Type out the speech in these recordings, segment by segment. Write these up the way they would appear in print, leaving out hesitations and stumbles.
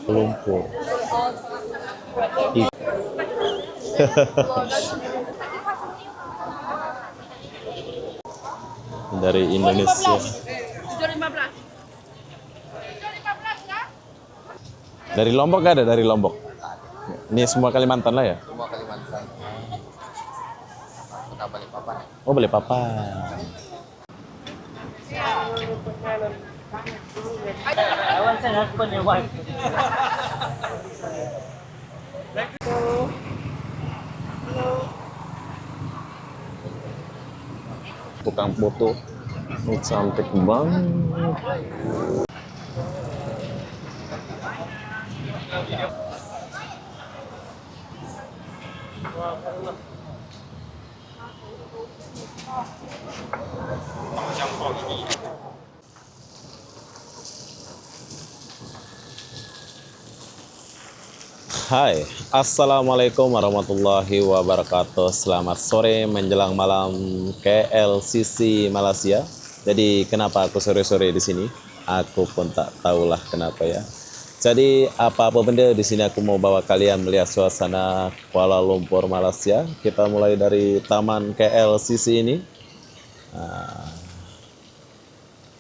lumpur. Dari Indonesia. Dari Lombok gak ada, dari Lombok. Ini semua Kalimantan lah ya? Semua Kalimantan. Kota Balikpapan. Oh, Balikpapan. Tukang foto. Ini cantik banget. Hai, Assalamualaikum warahmatullahi wabarakatuh. Selamat sore menjelang malam KLCC Malaysia. Jadi kenapa aku sore-sore di sini? Aku pun tak tahulah kenapa ya. Jadi apa-apa benda di sini aku mau bawa kalian melihat suasana Kuala Lumpur Malaysia. Kita mulai dari Taman KLCC ini.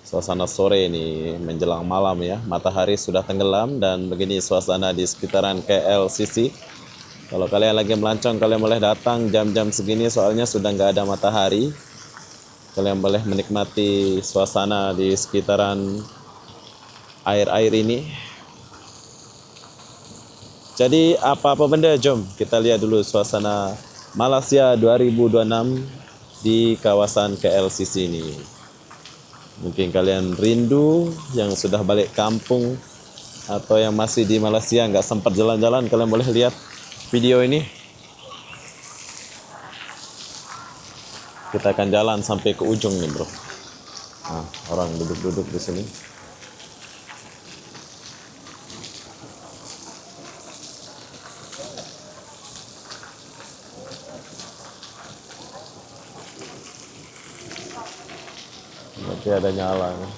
Suasana sore ini menjelang malam ya, matahari sudah tenggelam dan begini suasana di sekitaran KLCC. Kalau kalian lagi melancong, kalian boleh datang jam-jam segini soalnya sudah nggak ada matahari. Kalian boleh menikmati suasana di sekitaran air-air ini. Jadi apa-apa benda, jom kita lihat dulu suasana Malaysia 2026 di kawasan KLCC ini. Mungkin kalian rindu yang sudah balik kampung atau yang masih di Malaysia nggak sempat jalan-jalan, kalian boleh lihat video ini. Kita akan jalan sampai ke ujung nih bro. Nah, orang duduk-duduk di sini. Berarti ada nyala nih.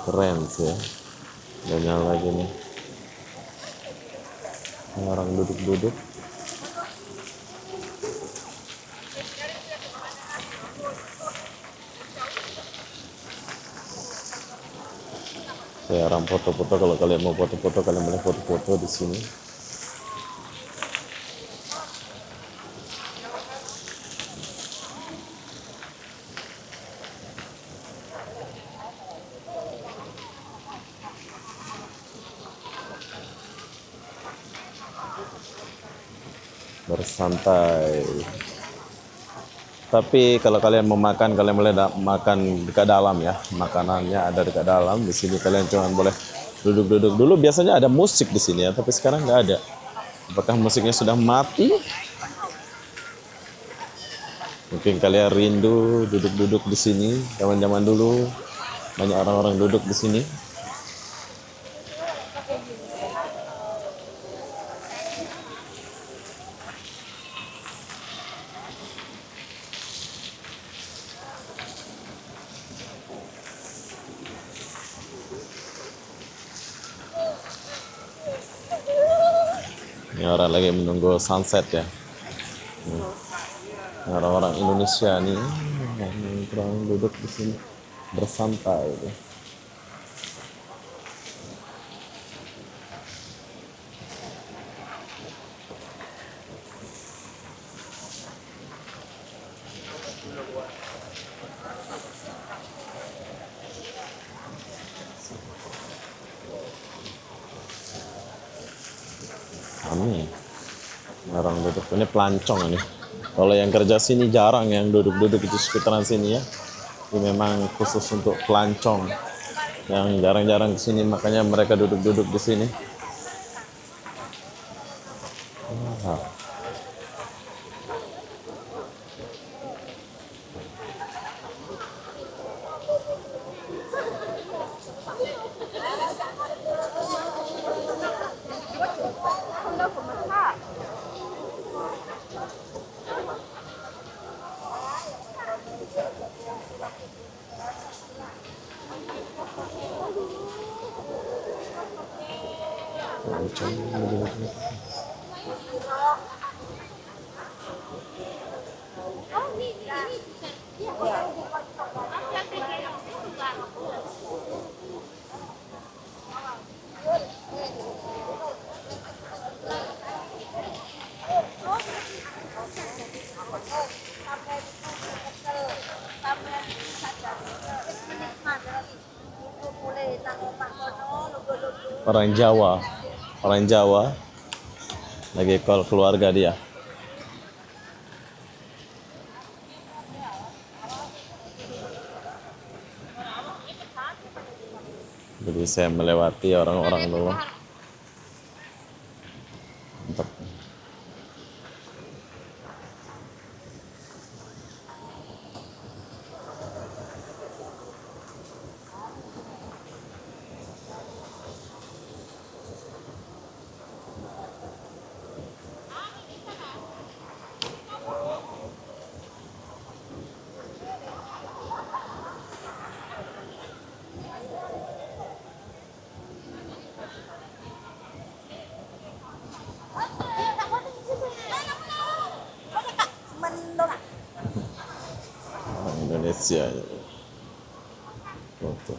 Keren sih ya. Ada nyala gini. Orang duduk-duduk. Kayak orang foto-foto, kalau kalian mau foto-foto kalian boleh foto-foto di sini. Bersantai. Tapi kalau kalian mau makan, kalian boleh makan dekat dalam ya. Makanannya ada dekat dalam. Di sini kalian cuma boleh duduk-duduk. Dulu biasanya ada musik di sini ya, tapi sekarang nggak ada. Apakah musiknya sudah mati? Mungkin kalian rindu duduk-duduk di sini. Zaman-zaman dulu banyak orang-orang duduk di sini. Ini orang lagi menunggu sunset ya. Orang-orang Indonesia nih yang duduk di sini bersantai. Ini orang duduk ini pelancong ini. Kalau yang kerja sini jarang yang duduk-duduk di sekitaran sini ya. Ini memang khusus untuk pelancong yang jarang-jarang ke sini, makanya mereka duduk-duduk di sini. Wah. Orang Jawa, orang Jawa lagi call keluarga dia. Jadi saya melewati orang-orang dulu. Mantap. Orang Indonesia ya. Foto.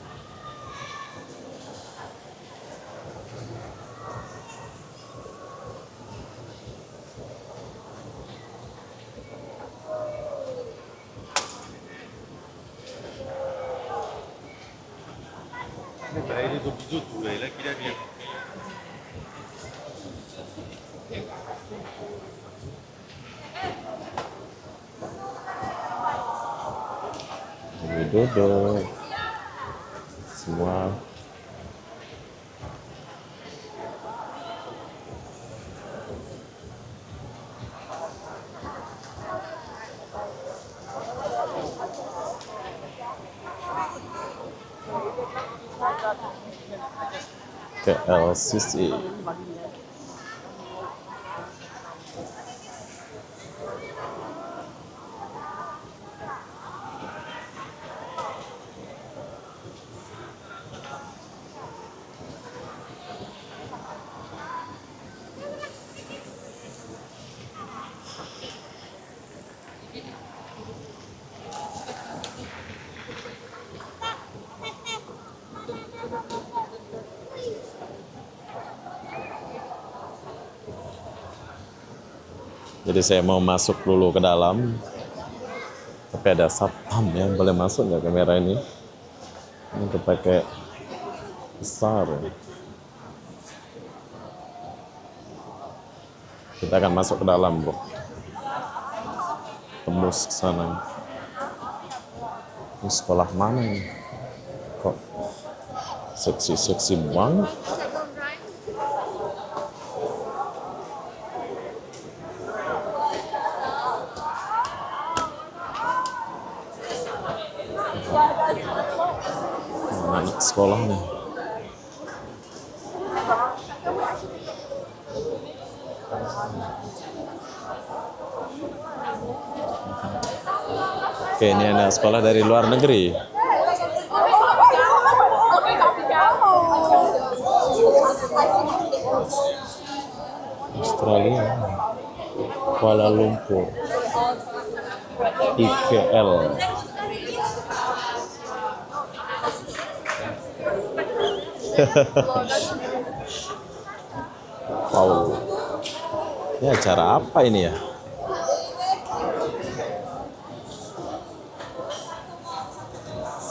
Jadi duduk semua. KLCC. Jadi saya mau masuk dulu ke dalam, tapi ada satpam ya, boleh masuk nggak kamera ini? Ini kepake besar. Ya. Kita akan masuk ke dalam, bro. Tembus ke sana. Ini sekolah mana ini? Kok seksi-seksi banget? Anak sekolah nih. Oke, ini anak sekolah dari luar negeri. Australia, Kuala Lumpur, IKL. Wow, ini acara apa ini ya?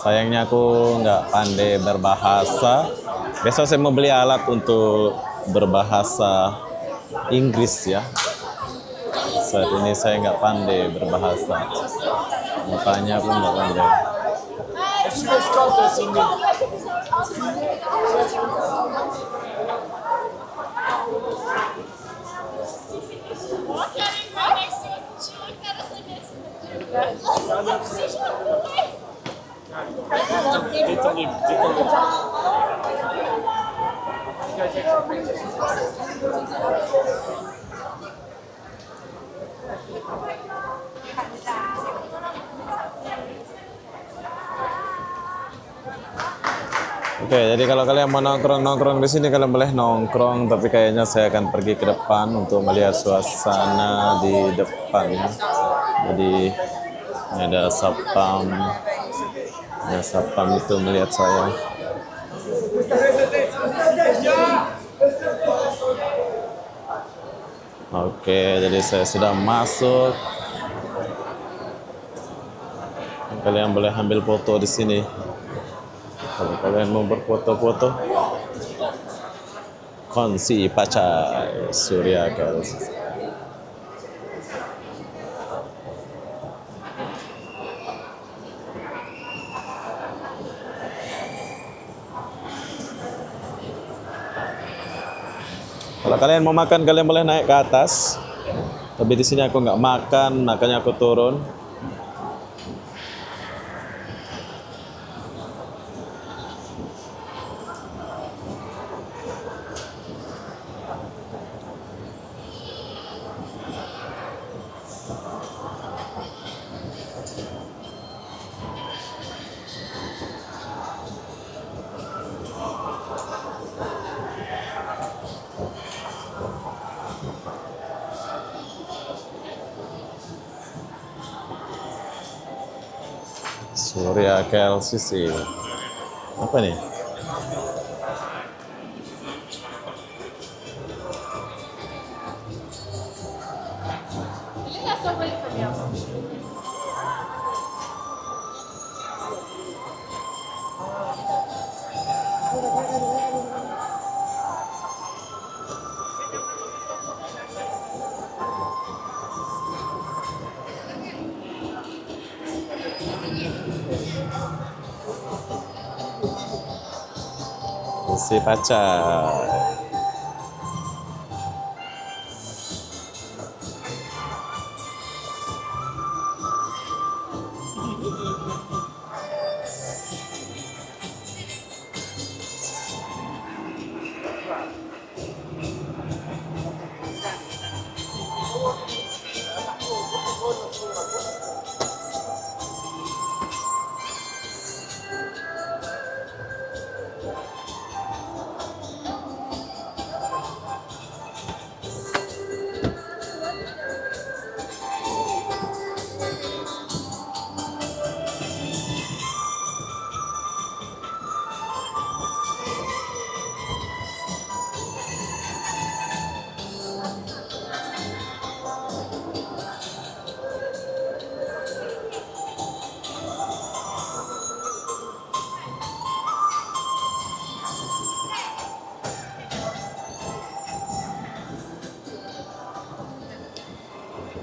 Sayangnya aku nggak pandai berbahasa. Besok saya mau beli alat untuk berbahasa Inggris ya. Saat ini saya nggak pandai berbahasa. Makanya aku nggak pandai. Oke, jadi kalau kalian mau nongkrong-nongkrong di sini kalian boleh nongkrong, tapi kayaknya saya akan pergi ke depan untuk melihat suasana di depan ya. Jadi ini ada satpam itu melihat saya. Oke, jadi saya sudah masuk. Kalian boleh ambil foto di sini. Kalau kalian mau berfoto-foto, Konsi Pacai Surya Girls. Kalau kalian mau makan, kalian boleh naik ke atas. Tapi di sini aku nggak makan, makanya aku turun. Surya KLCC. Apa nih? Si Pacai.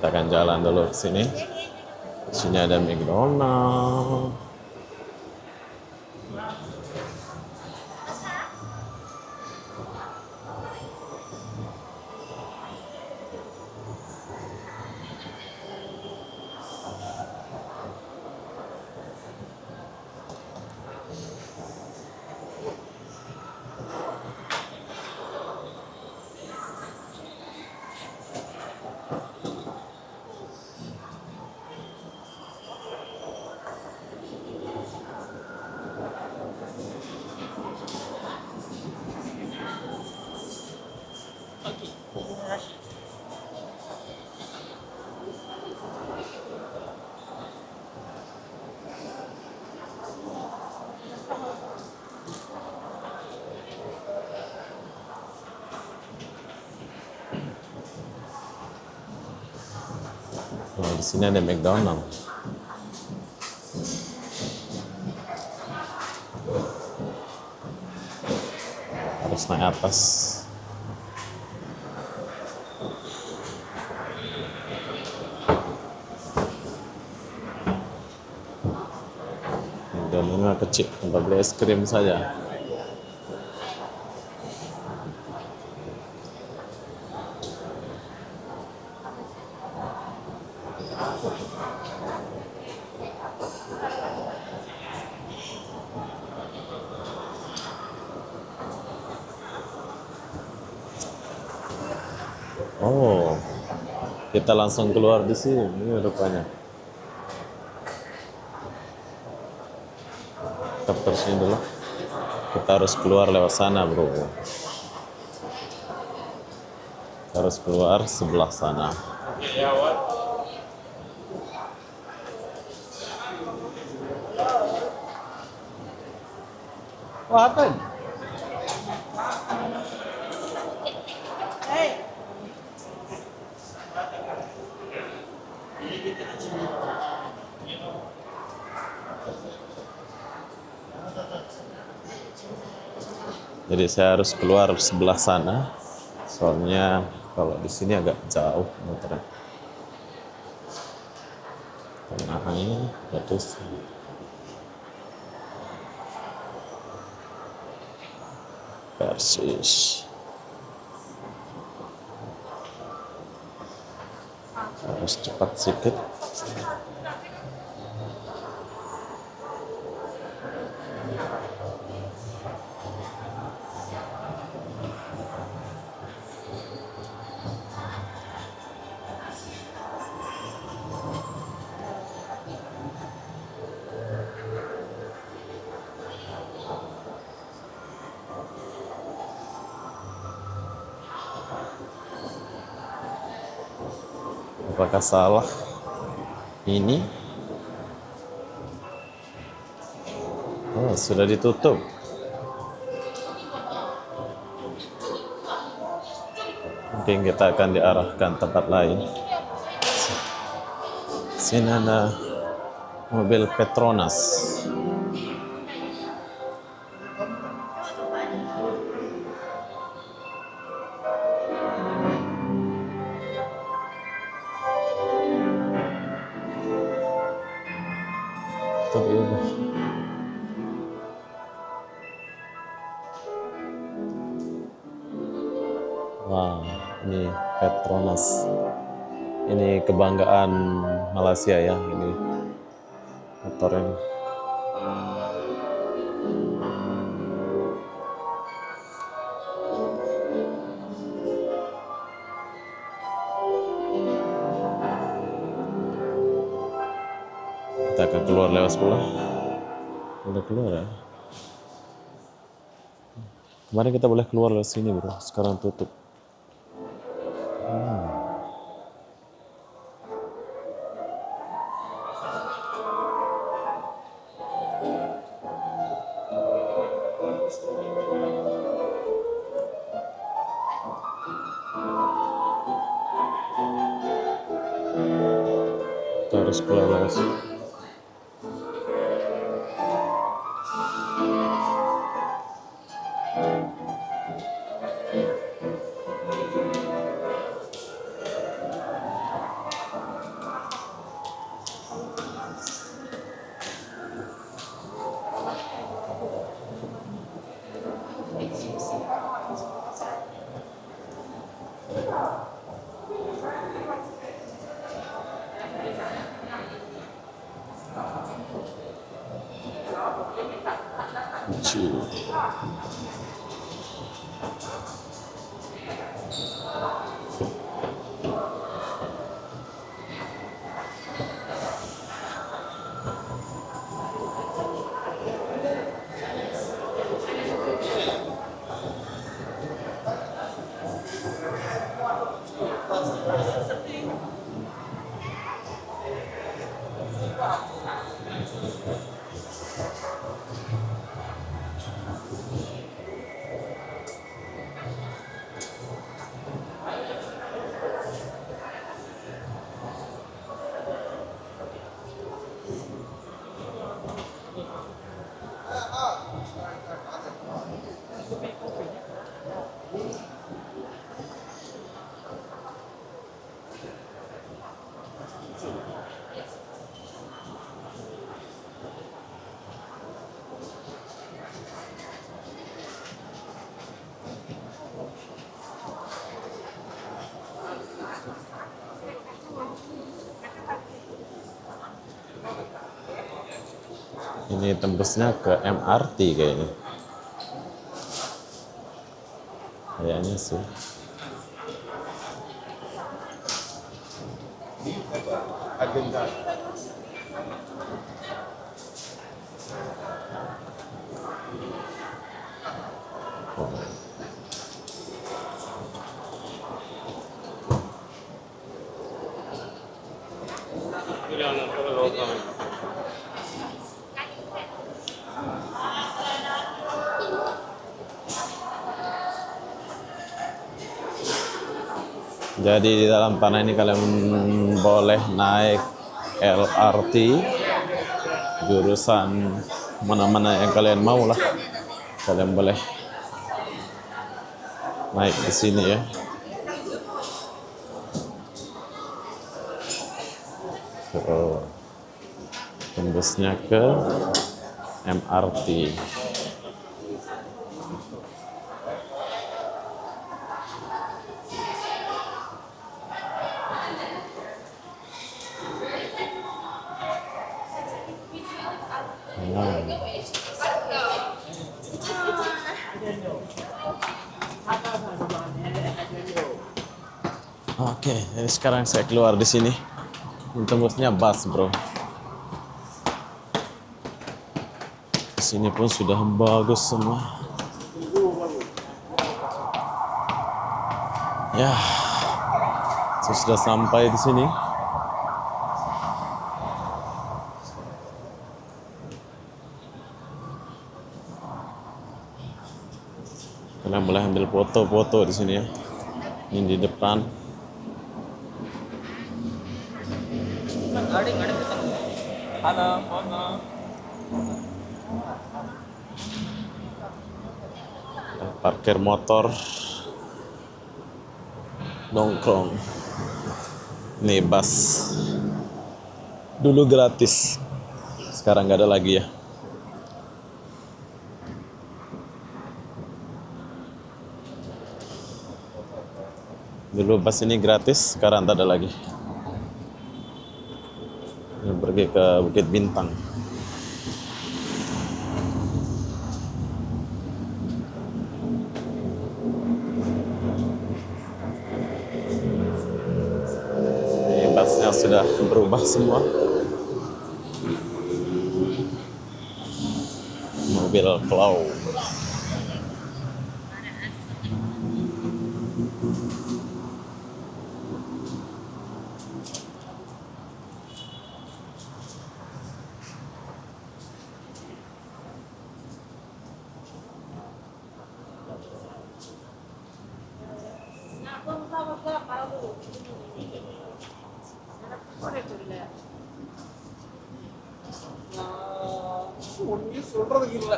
Kita akan jalan dulu ke sini. Di sini ada McDonald. Oh, di sini ada McDonald. Harus naik atas. McDonald kecil, tempat beli es krim saja. Oh, kita langsung keluar di sini rupanya. Daftar sini dulu. Kita harus keluar lewat sana, bro. Kita harus keluar sebelah sana. What happened? Jadi saya harus keluar sebelah sana. Soalnya kalau di sini agak jauh motornya. Tengah ini terus Persis. Harus cepat sedikit. Apakah salah? Ini? Oh, sudah ditutup. Mungkin kita akan diarahkan tempat lain. Sini ada mobil Petronas. Tapi udah. Wah, ini Petronas. Ini kebanggaan Malaysia ya, ini motornya. Kita akan keluar lewat sebelah. Udah keluar ya. Kemarin kita boleh keluar lewat sini, bro. Sekarang tutup. Kita harus keluar lewat sini. Lucu. Ini tembusnya ke MRT kayaknya. Kayaknya sih. Jadi di dalam tanah ini kalian boleh naik LRT jurusan mana-mana yang kalian mau lah. Kalian boleh naik ke sini ya. Tembusnya ke MRT. Oke, jadi sekarang saya keluar di sini. Tembusnya bus, bro. Di sini pun sudah bagus semua. Ya, saya sudah sampai di sini. Kalian boleh ambil foto-foto di sini ya. Ini di depan. Parkir motor, nongkrong. Nih bus. Dulu gratis, sekarang nggak ada lagi ya. Dulu bus ini gratis, sekarang tak ada lagi. Ini pergi ke Bukit Bintang. Ini busnya sudah berubah semua. Mobil Cloud. சொல்றது இல்ல.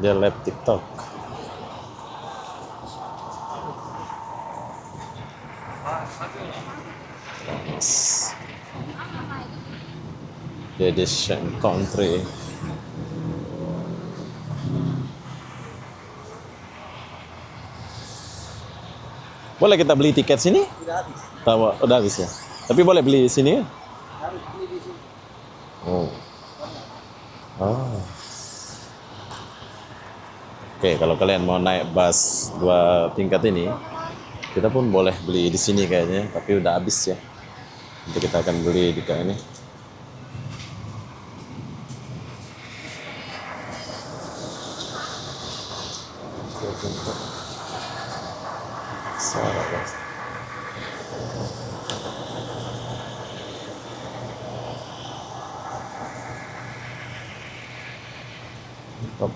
Dia live TikTok. Dia di Shen Country. Boleh kita beli tiket sini? Sudah habis. Tahu, udah habis ya. Tapi boleh beli di sini ya? Harus beli di sini. Oh. Oh. Oke, kalau kalian mau naik bus 2 tingkat ini, kita pun boleh beli di sini kayaknya, tapi udah habis ya. Nanti kita akan beli di kayak ini. Top.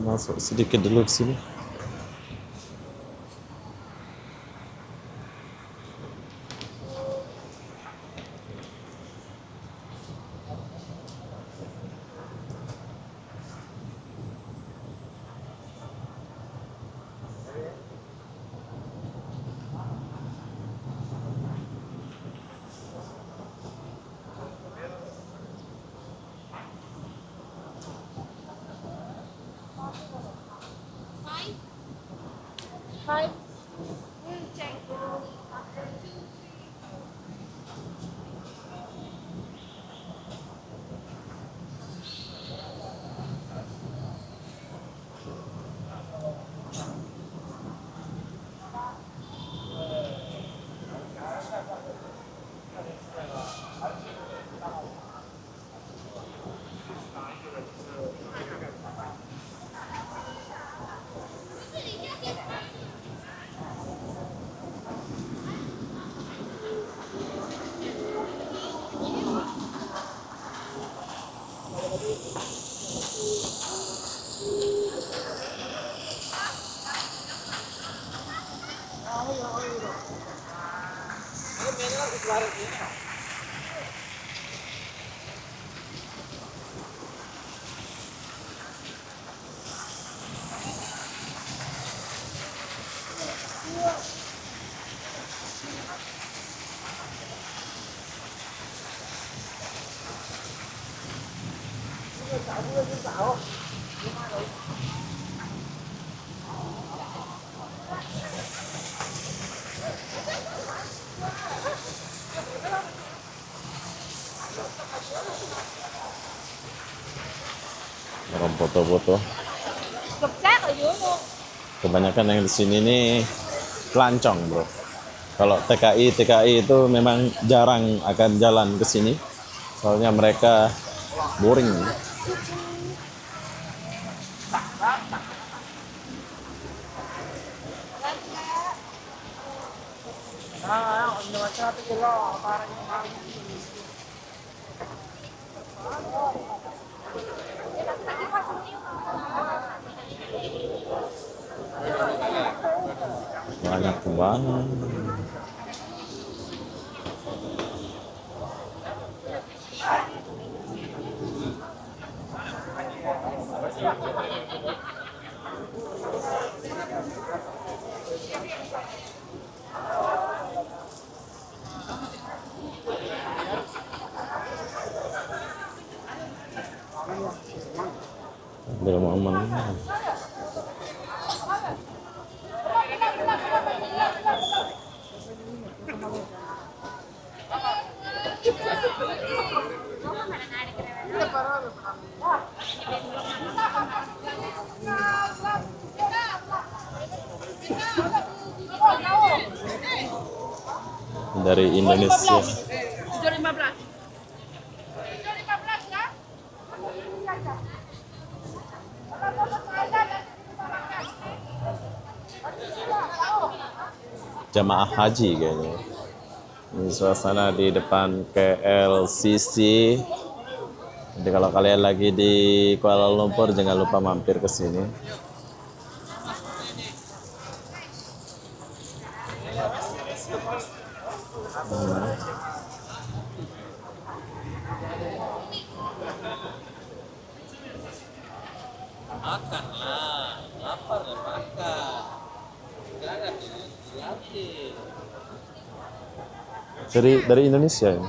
Masuk sedikit dulu ke sini. Orang foto-foto. Geprak ở dưới luôn. Kebanyakan yang di sini nih pelancong, bro. Kalau TKI itu memang jarang akan jalan ke sini. Soalnya mereka boring. Banyak banget. Belum aman. Dari Indonesia. 7.15. 7.15 ya? Jamaah haji kayaknya. Ini suasana di depan KLCC. Jadi kalau kalian lagi di Kuala Lumpur jangan lupa mampir ke sini. Makanlah, lapar ya makan. Jangan dilatih. Dari Indonesia ya?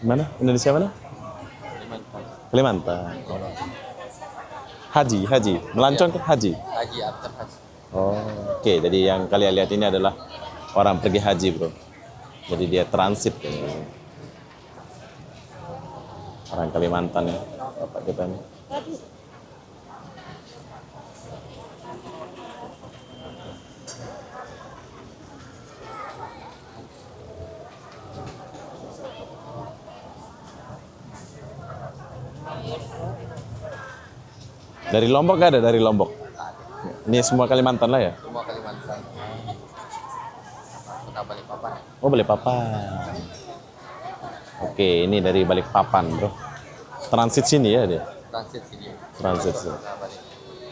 Mana? Indonesia mana? Kalimantan. Haji. Melancong ke haji. Haji after haji. Oh, oke. Jadi yang kalian lihat ini adalah orang pergi haji, bro. Jadi dia transit. Orang Kalimantan ya, bapak kita nih. Dari Lombok gak ada? Dari Lombok. Ini semua Kalimantan lah ya? Semua Kalimantan. Kota Balikpapan. Oh, Balikpapan. Oke, ini dari Balikpapan, bro. Transit sini ya dia? Transit sini. Transit sini. Kota Balik.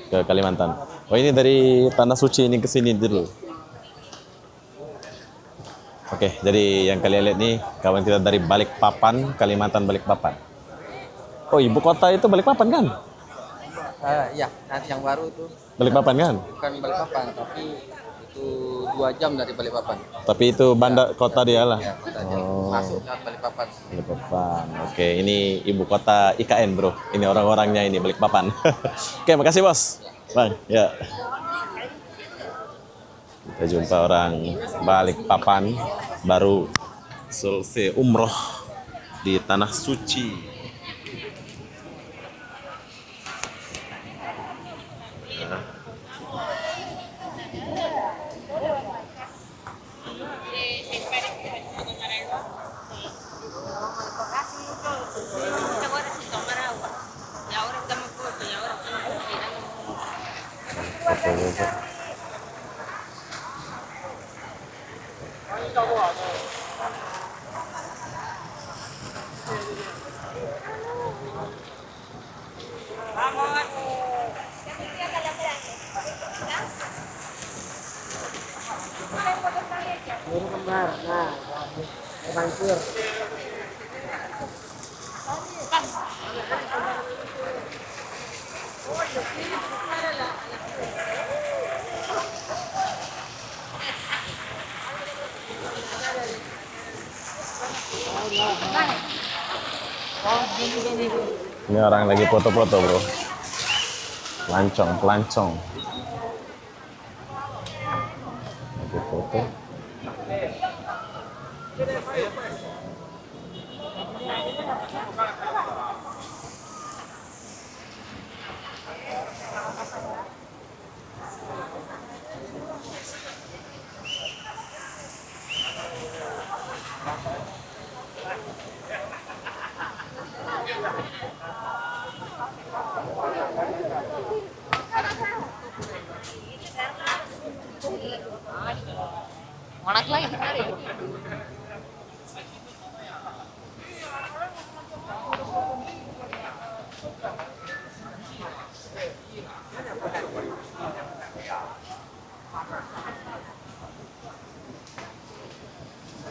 Ke Kalimantan. Oh, ini dari Tanah Suci ini ke sini dulu. Oke, jadi yang kalian lihat nih, kawan kita dari Balikpapan, Kalimantan Balikpapan. Oh, ibu kota itu Balikpapan kan? Ya, nanti yang baru tuh Balikpapan kan? bukan Balikpapan, tapi itu 2 jam dari Balikpapan. Tapi itu bandar kota dia lah. Ya, kota aja. Oh. Masuk lewat Balikpapan. Balikpapan. Oke, ini ibu kota IKN, bro. Ini orang-orangnya ini Balikpapan. Oke, makasih, Bos. Bang, ya. Kita jumpa orang Balikpapan baru selesai umroh di Tanah Suci. Ini orang lagi foto-foto bro. Pelancong, pelancong. Lagi foto. Anak lagi kemari.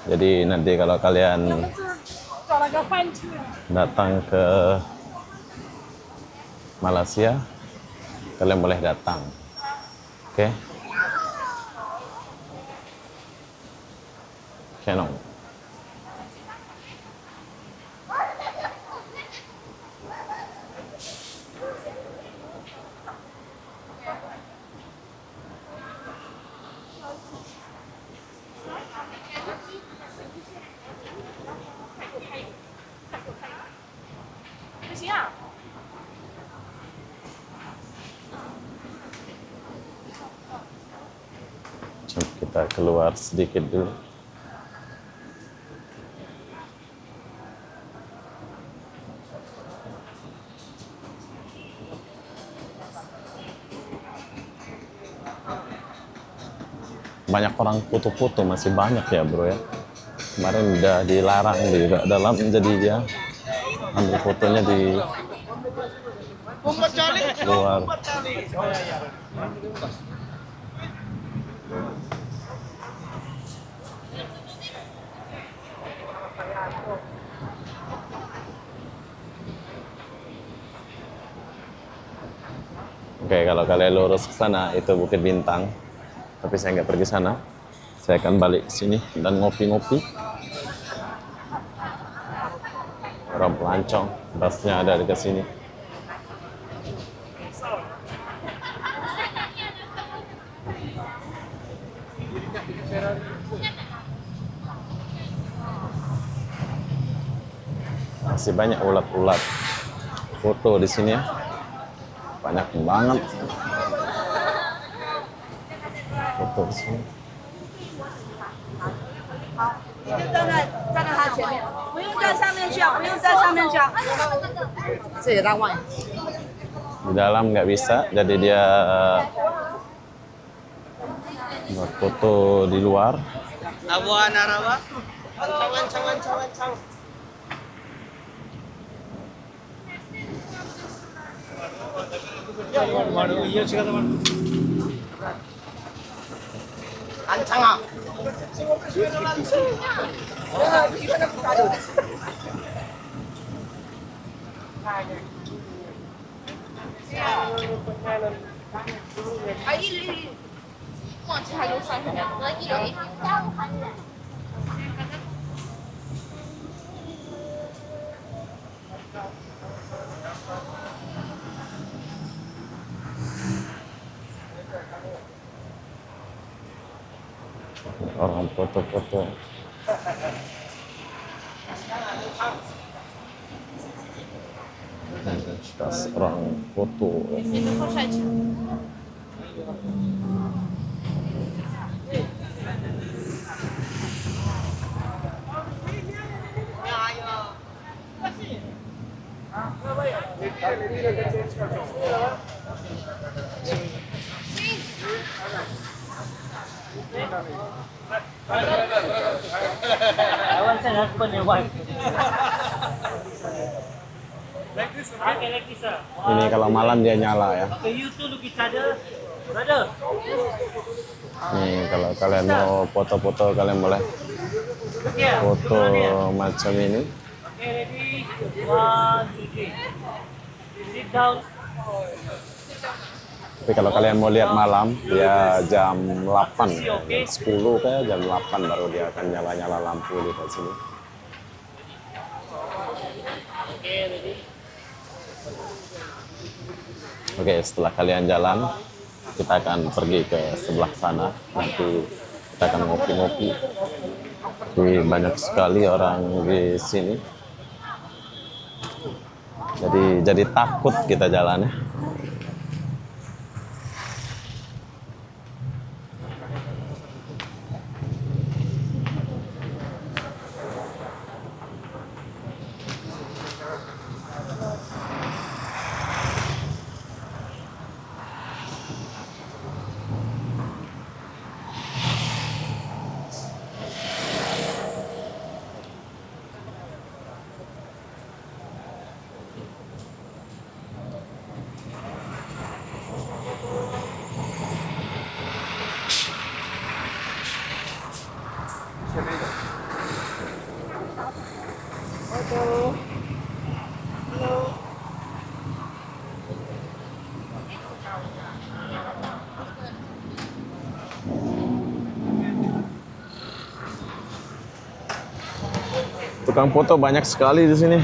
Jadi nanti kalau kalian datang ke Malaysia, kalian boleh datang. Oke? Kenong. Coba kita keluar sedikit dulu. Banyak orang foto-foto, masih banyak ya bro ya. Kemarin udah dilarang juga dalam, jadi dia ambil fotonya di luar. Oke, kalau kalian lurus ke sana itu Bukit Bintang. Tapi saya nggak pergi sana. Saya akan balik sini dan ngopi-ngopi. Orang pelancong, busnya ada dekat sini. Masih banyak ulat-ulat foto di sini ya. Banyak banget foto di sini. 你就站在他前面，不用在上面叫，不用在上面叫。这也当万。 Di dalam nggak bisa, jadi dia buat foto di luar. Abuan Arawa. Ancang. Ancang. Orang foto-foto. Orang foto. Awan saya husband and wife. Like this, okay, like this, sir. Ini kalau malam dia nyala ya. Okay, you two look each other, brother. Nih kalau kalian mau foto-foto kalian boleh foto macam ini. Okay, ready? 1, 2, 3. Sit down. Tapi kalau kalian mau lihat malam, dia jam 8, jam 10 kayak jam 8 baru dia akan nyala-nyala lampu di sini. Okay, ready? Oke, setelah kalian jalan, kita akan pergi ke sebelah sana. Nanti kita akan ngopi-ngopi. Banyak sekali orang di sini. Jadi takut kita jalannya. Tukang foto banyak sekali di sini.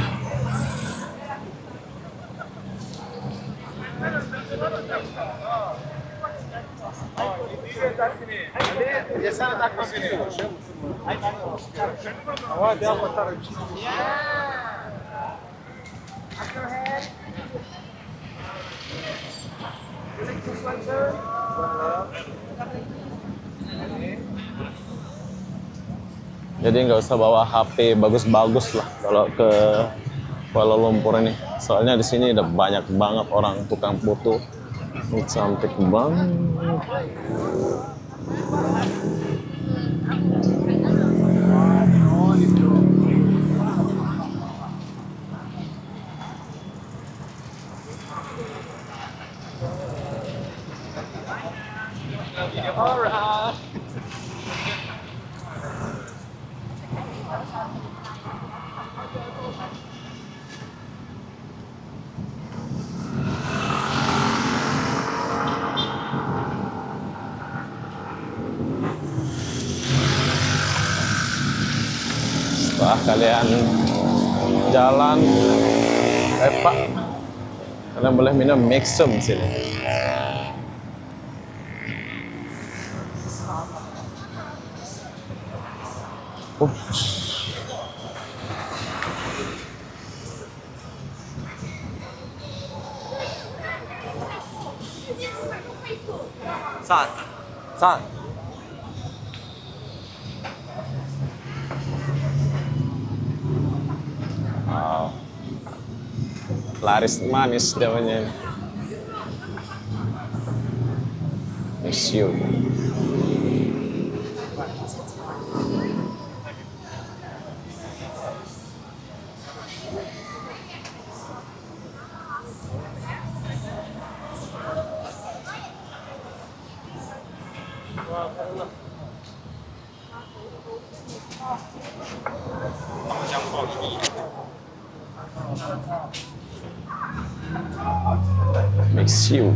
Jadi nggak usah bawa HP bagus-bagus lah kalau ke Kuala Lumpur ini. Soalnya di sini ada banyak banget orang tukang foto. Ini cantik banget. Setelah kalian jalan, Pak, kalian boleh minum mixum sini. San. Wow. Laris manis namanya. Miss you. Miss you.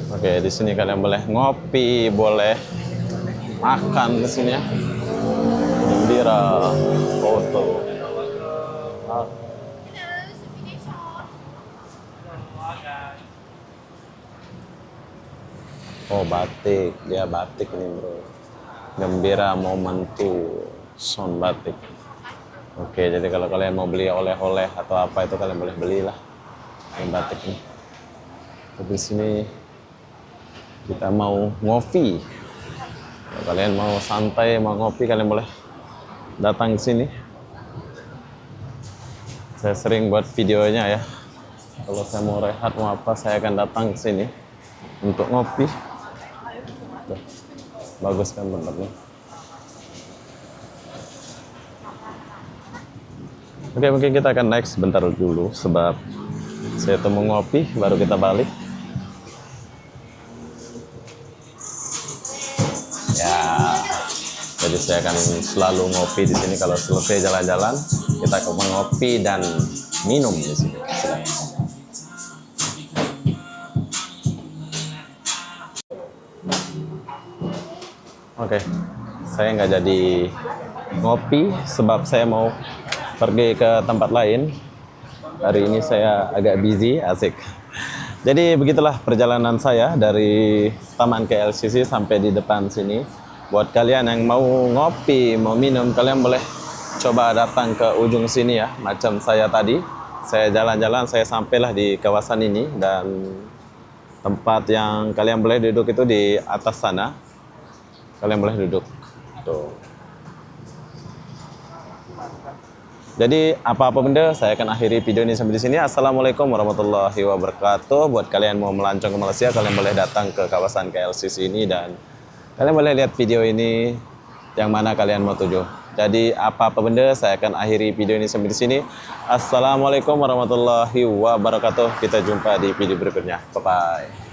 Oke, di sini kalian boleh ngopi, boleh makan di sini ya. Gembira, foto. Oh, batik, dia batik ini bro. Gembira momentu sound batik. Oke, jadi kalau kalian mau beli oleh-oleh atau apa itu kalian boleh belilah yang batik ini. Di sini kita mau ngopi. Kalau kalian mau santai, mau ngopi, kalian boleh datang ke sini. Saya sering buat videonya ya. Kalau saya mau rehat mau apa, saya akan datang ke sini untuk ngopi. Tuh, bagus kan tempatnya. Oke, mungkin kita akan naik sebentar dulu sebab saya temu ngopi baru kita balik. Ya, jadi saya akan selalu ngopi di sini kalau selesai jalan-jalan kita akan ngopi dan minum di sini. Oke, saya nggak jadi ngopi sebab saya mau pergi ke tempat lain. Hari ini saya agak busy, asik. Jadi begitulah perjalanan saya dari Taman KLCC sampai di depan sini. Buat kalian yang mau ngopi, mau minum, kalian boleh coba datang ke ujung sini ya. Macam saya tadi, saya jalan-jalan, saya sampailah di kawasan ini. Dan tempat yang kalian boleh duduk itu di atas sana. Kalian boleh duduk. Tuh. Jadi apa-apa benda, saya akan akhiri video ini sampai di sini. Assalamualaikum warahmatullahi wabarakatuh. Buat kalian mau melancong ke Malaysia, kalian boleh datang ke kawasan KLCC ini dan kalian boleh lihat video ini yang mana kalian mau tuju. Jadi apa-apa benda, saya akan akhiri video ini sampai di sini. Assalamualaikum warahmatullahi wabarakatuh. Kita jumpa di video berikutnya. Bye bye.